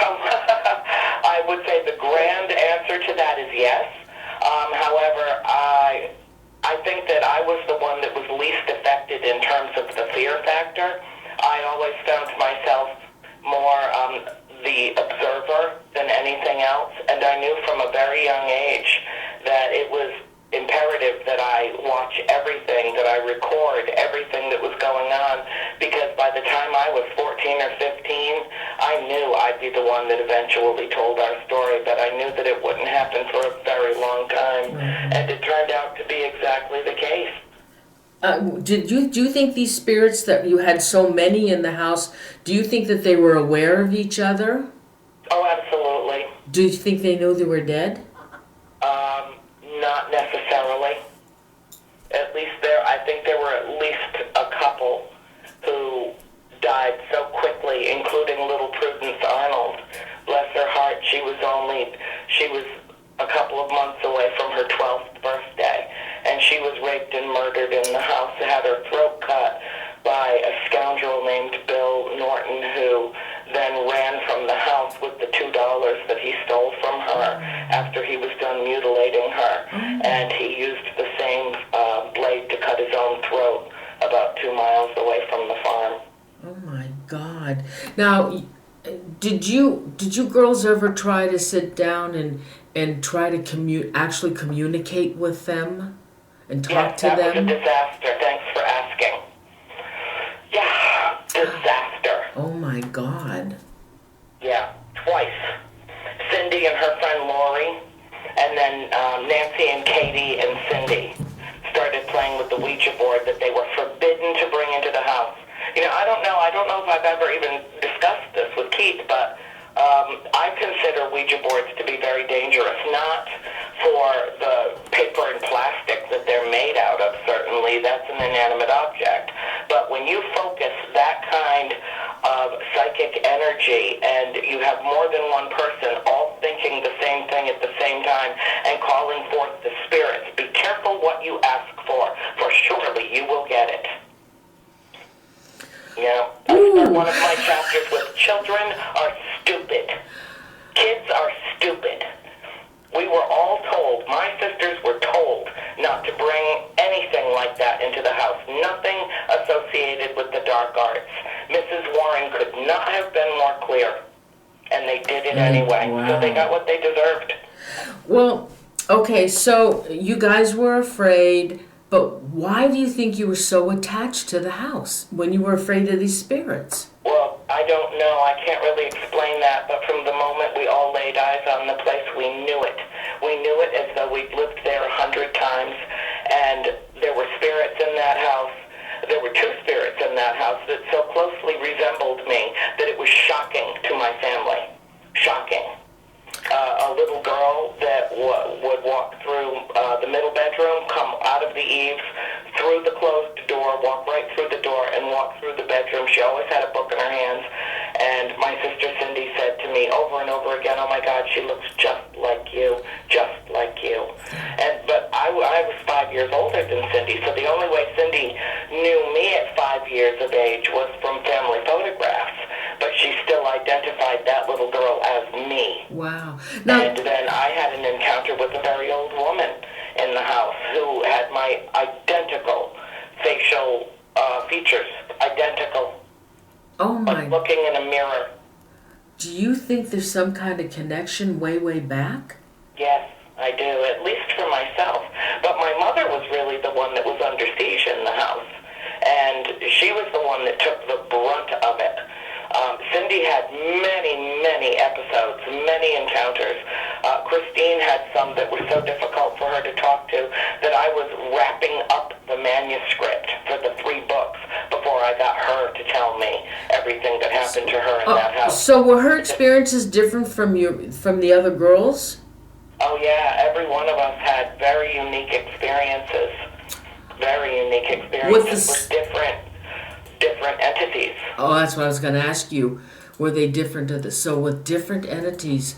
I would say the grand answer to that is yes. However, I think that I was the one that was least affected in terms of the fear factor. I always found myself more the observer than anything else, and I knew from a very young age that it was imperative that I watch everything, that I record everything that was going on, because by the time I was 14 or 15, I knew I'd be the one that eventually told our story, but I knew that it wouldn't happen for a very long time, and it turned out to be exactly the case. Do you think these spirits, that you had so many in the house, do you think that they were aware of each other? Oh, absolutely. Do you think they knew they were dead? Not necessarily. At least I think there were at least a couple who died so quickly, including little Prudence Arnold. Bless her heart, she was a couple of months away from her 12th birthday, and she was raped and murdered in the house, had her throat cut by a scoundrel named Bill Norton, who then ran from the house with the $2 Now, did you girls ever try to sit down and try to actually communicate with them and talk to Yes, that was a them? disaster. Thanks for asking. Yeah, disaster. Oh my God. Yeah, twice. Cindy and her friend Lori, and then Nancy and Katie and Cindy started playing with the Ouija board that they were forbidden to bring into the house. You know, I don't know if I've ever even discussed this with Keith, but I consider Ouija boards to be very dangerous, not for the paper and plastic that they're made out of, certainly, that's an inanimate object, but when you focus that kind of psychic energy and you have more than one person all thinking the same thing at the same time and calling forth the spirits, be careful what you ask for surely you will get it. You know, I start one of my chapters with children are stupid. Kids are stupid. We were all told, my sisters were told, not to bring anything like that into the house. Nothing associated with the dark arts. Mrs. Warren could not have been more clear. And they did it anyway. Wow. So they got what they deserved. Well, okay, so you guys were afraid, but why do you think you were so attached to the house when you were afraid of these spirits? Well, I don't know. I can't really explain that, but from the moment we all laid eyes on the place, we knew it. We knew it as though we'd lived there 100 times, and there were spirits in that house. There were two spirits in that house that so closely resembled me that it was shocking to my family. Shocking. A little girl that would walk through the middle bedroom, come out of the eaves, through the closed door, walk right through the door, and walk through the bedroom. She always had a book in her hands. And my sister Cindy said to me over and over again, "Oh my God, she looks just like you, just like you." But I was 5 years older than Cindy, so the only way Cindy knew me at 5 years of age was from family photographs. But she still identified that little girl as me. Wow. Now, And then I had an encounter with a very old woman in the house who had my identical facial features, identical, oh like my, looking in a mirror. do you think there's some kind of connection way, way back? Yes, I do, at least for myself. But my mother was really the one that was under siege in the house, and she was the one that took the brunt of it. Cindy had many, many episodes, many encounters. Christine had some that were so difficult for her to talk to that I was wrapping up the manuscript for the 3 books before I got her to tell me everything that happened to her in that house. So were her experiences different from the other girls? Oh yeah, every one of us had very unique experiences. Very unique experiences with different entities. Oh, that's what I was going to ask you. Were they different? So with different entities,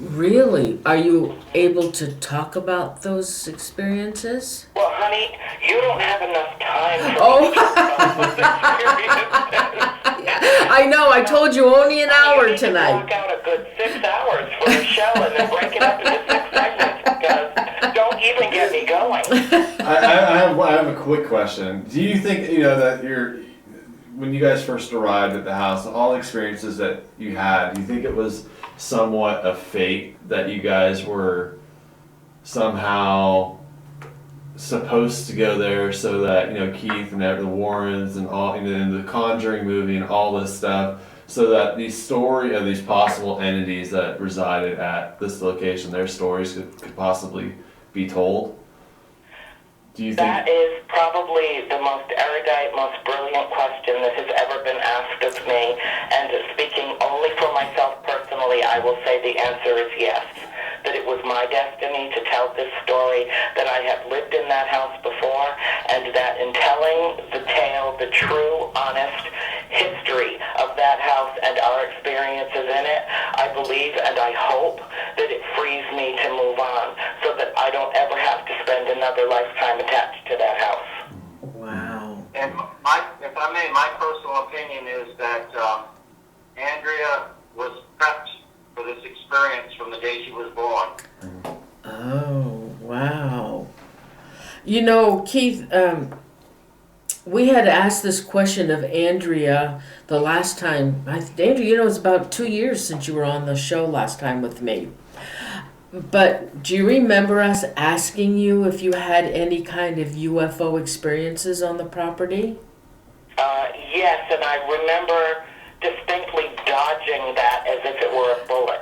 really, are you able to talk about those experiences? Well, honey, you don't have enough time for Oh, me to talk about those experiences. I know. I told you only an hour You need to tonight. block out a good 6 hours for the show and then break it up into 6 segments because don't even get me going. I have a quick question. Do you think, that when you guys first arrived at the house, all the experiences that you had, do you think it was somewhat a fate that you guys were somehow supposed to go there so that, Keith and the Warrens and all, in the Conjuring movie and all this stuff, so that the story of these possible entities that resided at this location, their stories could possibly be told? Do you think That is probably the most erudite, most brilliant question that has ever been asked of me. And speaking only for myself personally, I will say the answer is yes. That it was my destiny to tell this story, that I have lived in that house before, and that in telling the tale, the true, honest history of that house and our experiences in it, I believe and I hope that it frees me to move on so that I don't ever have to spend another lifetime attached to that house. Wow. And if I may, my personal opinion is that Andrea was prepped for this experience from the day she was born. Oh, wow. Keith, we had asked this question of Andrea the last time. Andrea, it's about 2 years since you were on the show last time with me. But do you remember us asking you if you had any kind of UFO experiences on the property? Yes, and I remember distinctly dodging that as if it were a bullet.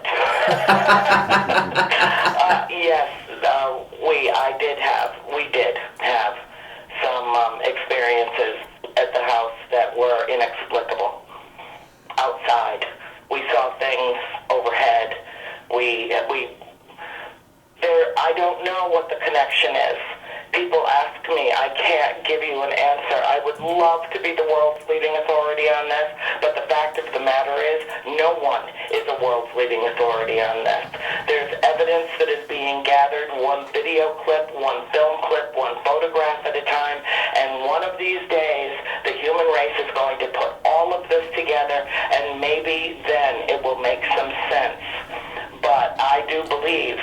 Yes, we did have some experiences at the house that were inexplicable. Outside, we saw things overhead. I don't know what the connection is. People ask me, I can't give you an answer. I would love to be the world's leading authority on this, but the fact of the matter is, no one is a world's leading authority on this. There's evidence that is being gathered, one video clip, one film clip, one photograph at a time, and one of these days, the human race is going to put all of this together, and maybe then it will make some sense. But I do believe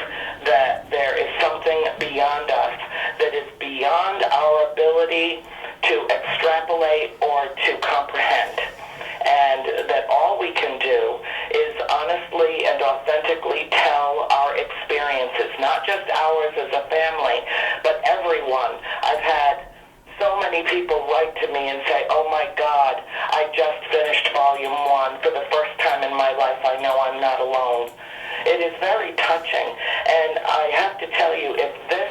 that there is something beyond us that is beyond our ability to extrapolate or to comprehend. And that all we can do is honestly and authentically tell our experiences, not just ours as a family, but everyone. I've had so many people write to me and say, oh my God, I just finished volume 1. For the first time in my life, I know I'm not alone. It is very touching, and I have to tell you, if this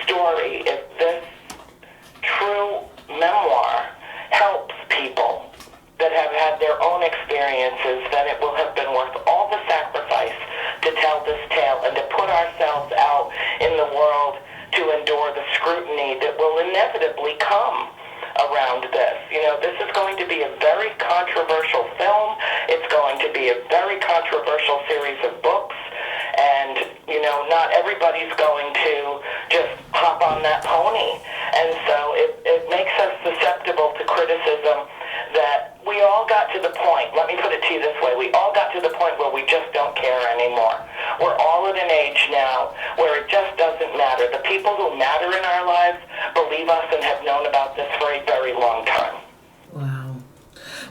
story, if this true memoir helps people that have had their own experiences, then it will have been worth all the sacrifice to tell this tale and to put ourselves out in the world to endure the scrutiny that will inevitably come around this. This is going to be a very controversial film. It's going to be a very controversial series of books. And, not everybody's going to just hop on that pony. And so it makes us susceptible to criticism that we all got to the point, let me put it to you this way, we all got to the point where we just don't care anymore. We're all at an age now where it just doesn't matter. The people who matter in our lives believe us and have known about this for a very long time. Wow.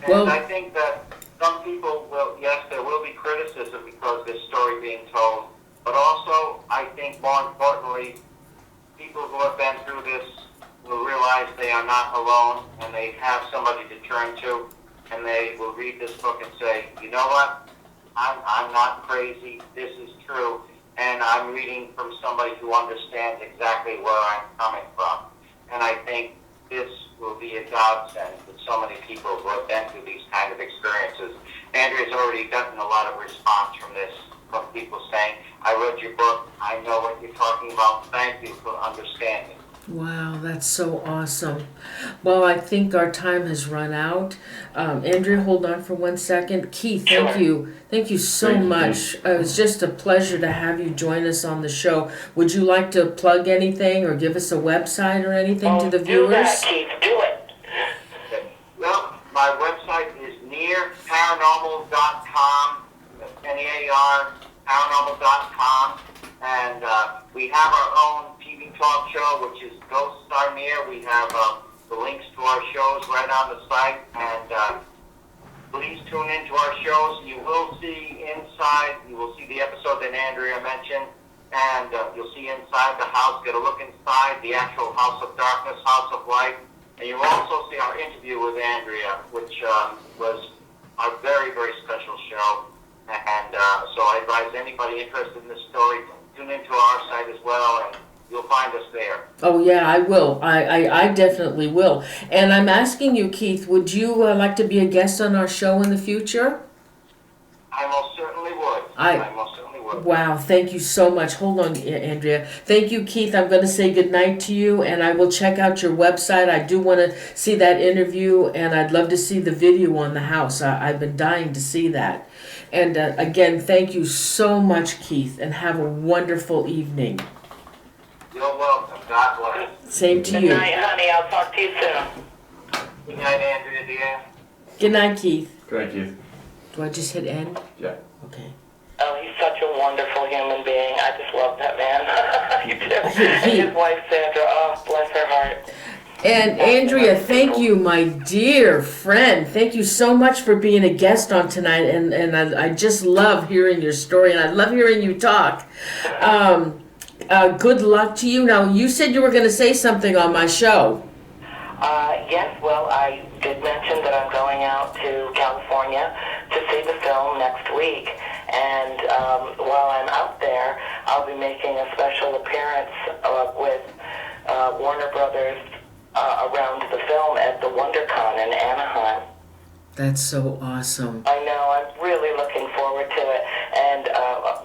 And I think that some people will, yes, there will be criticism because this story being told, but also I think more importantly, people who have been through this will realize they are not alone and they have somebody to turn to, and they will read this book and say, you know what, I'm not crazy, this is true, and I'm reading from somebody who understands exactly where I'm coming from. And I think this will be a godsend with so many people who have been through these kind of experiences. Andrea's already gotten a lot of response from this, from people saying, I read your book, I know what you're talking about, thank you for understanding. Wow, that's so awesome. Well, I think our time has run out. Andrea, hold on for 1 second. Keith, thank you. Thank you so much. It was just a pleasure to have you join us on the show. Would you like to plug anything or give us a website or anything to the viewers? Do that, Keith. Do it. Well, my website is nearparanormal.com. N-E-A-R, paranormal.com. And we have our own TV talk show, which is Ghosts Are Near. We have the links to our shows right on the site. And please tune into our shows. You will see inside. You will see the episode that Andrea mentioned. And you'll see inside the house. Get a look inside the actual House of Darkness, House of Light. And you'll also see our interview with Andrea, which was a very, very special show. And so I advise anybody interested in this story to tune into our site as well, and you'll find us there. Oh, yeah, I will. I definitely will. And I'm asking you, Keith, would you like to be a guest on our show in the future? I most certainly would. I most certainly would. Wow, thank you so much. Hold on, Andrea. Thank you, Keith. I'm going to say goodnight to you, and I will check out your website. I do want to see that interview, and I'd love to see the video on the house. I've been dying to see that. And again, thank you so much, Keith, and have a wonderful evening. You're welcome. God bless. Same to you. Good night, honey. I'll talk to you soon. Good night, Andrea, dear. Good night, Keith. Good night, Keith. Do I just hit end? Yeah. Okay. Oh, he's such a wonderful human being. I just love that man. You do. And his wife, Sandra, oh, bless her heart. And Andrea, thank you, my dear friend. Thank you so much for being a guest on tonight. And I just love hearing your story, and I love hearing you talk. Good luck to you. Now, you said you were going to say something on my show. Yes, well, I did mention that I'm going out to California to see the film next week. And while I'm out there, I'll be making a special appearance with Warner Brothers around the film at the WonderCon in Anaheim. That's so awesome. I know, I'm really looking forward to it. And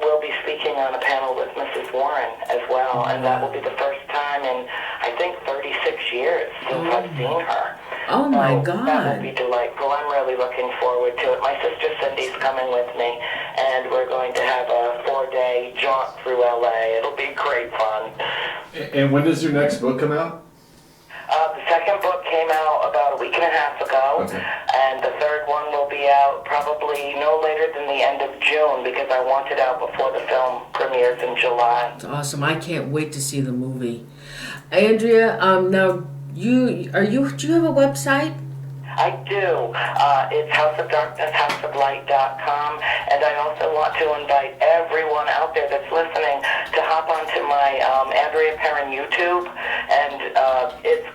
we'll be speaking on a panel with Mrs. Warren as well. And that will be the first time in, I think, 36 years since I've seen her. Oh my So God. that will be delightful. I'm really looking forward to it. My sister Cindy's coming with me, and we're going to have a 4-day jaunt through LA. It'll be great fun. And when does your next book come out? The second book came out about a week and a half ago, Okay. and the third one will be out probably no later than the end of June, because I want it out before the film premieres in July. It's awesome. I can't wait to see the movie. Andrea, now do you have a website? I do. It's houseofdarkness.com, and I also want to invite everyone out there that's listening to hop onto my Andrea Perrin YouTube, and it's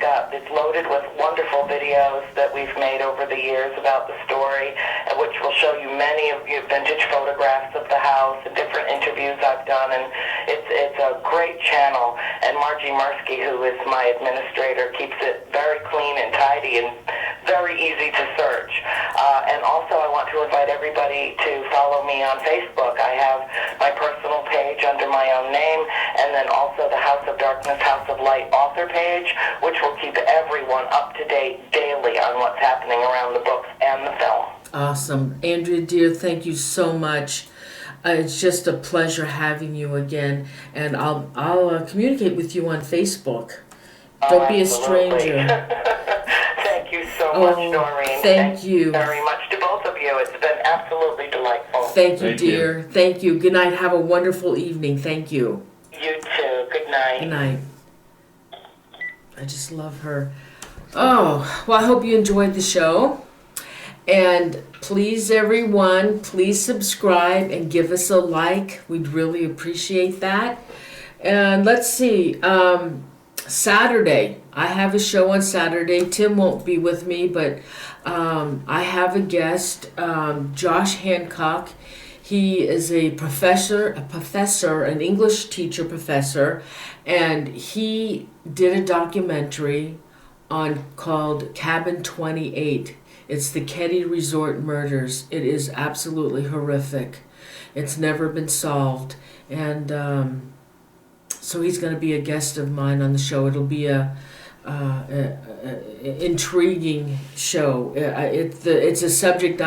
loaded with wonderful videos that we've made over the years about the story, which will show you many of your vintage photographs of the house and different interviews I've done, and it's a great channel. And Margie Mursky, who is my administrator, keeps it very clean and tidy and very easy to search. And also I want to invite everybody to follow me on Facebook. I have my personal page under my own name, and then also the House of Darkness, House of Light author page, which will keep everyone up to date daily on what's happening around the books and the film. Awesome. Andrea, dear, thank you so much. It's just a pleasure having you again, and I'll communicate with you on Facebook. Don't be a stranger. Thank you so much, Noreen. Thank you very much to both of you. It's been absolutely delightful. Thank you, Thank dear. you. Thank you. Good night. Have a wonderful evening. Thank you. You too. Good night. Good night. I just love her. Oh, well, I hope you enjoyed the show. And please, everyone, please subscribe and give us a like. We'd really appreciate that. And let's see, Saturday. I have a show on Saturday. Tim won't be with me, but I have a guest, Josh Hancock. He is a professor, an English teacher professor, and he did a documentary called Cabin 28. It's the Ketty Resort murders. It is absolutely horrific. It's never been solved, and so he's going to be a guest of mine on the show. It'll be a intriguing show. It's a subject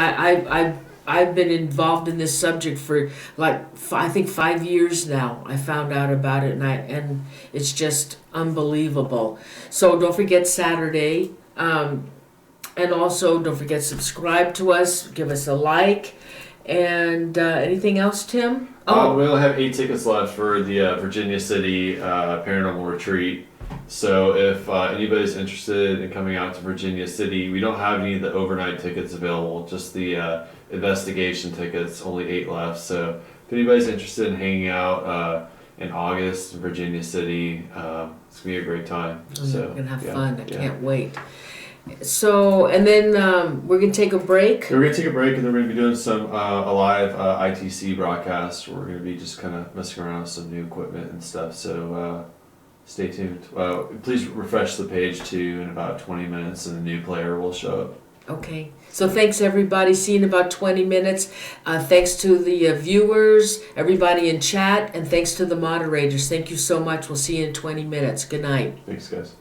I've been involved in this subject for I think 5 years now. I found out about it, and it's just unbelievable. So don't forget Saturday, and also don't forget subscribe to us, give us a like, and anything else, Tim? We only have 8 tickets left for the Virginia City Paranormal Retreat. So if anybody's interested in coming out to Virginia City, we don't have any of the overnight tickets available, just the investigation tickets, only 8 left. So if anybody's interested in hanging out in August in Virginia City, it's going to be a great time. So we're going to have fun. I can't wait. So, and then we're going to take a break. We're going to take a break, and then we're going to be doing some a live ITC broadcast. We're going to be just kind of messing around with some new equipment and stuff. So stay tuned. Please refresh the page too in about 20 minutes, and the new player will show up. Okay. So thanks, everybody. See you in about 20 minutes. Thanks to the viewers, everybody in chat, and thanks to the moderators. Thank you so much. We'll see you in 20 minutes. Good night. Thanks, guys.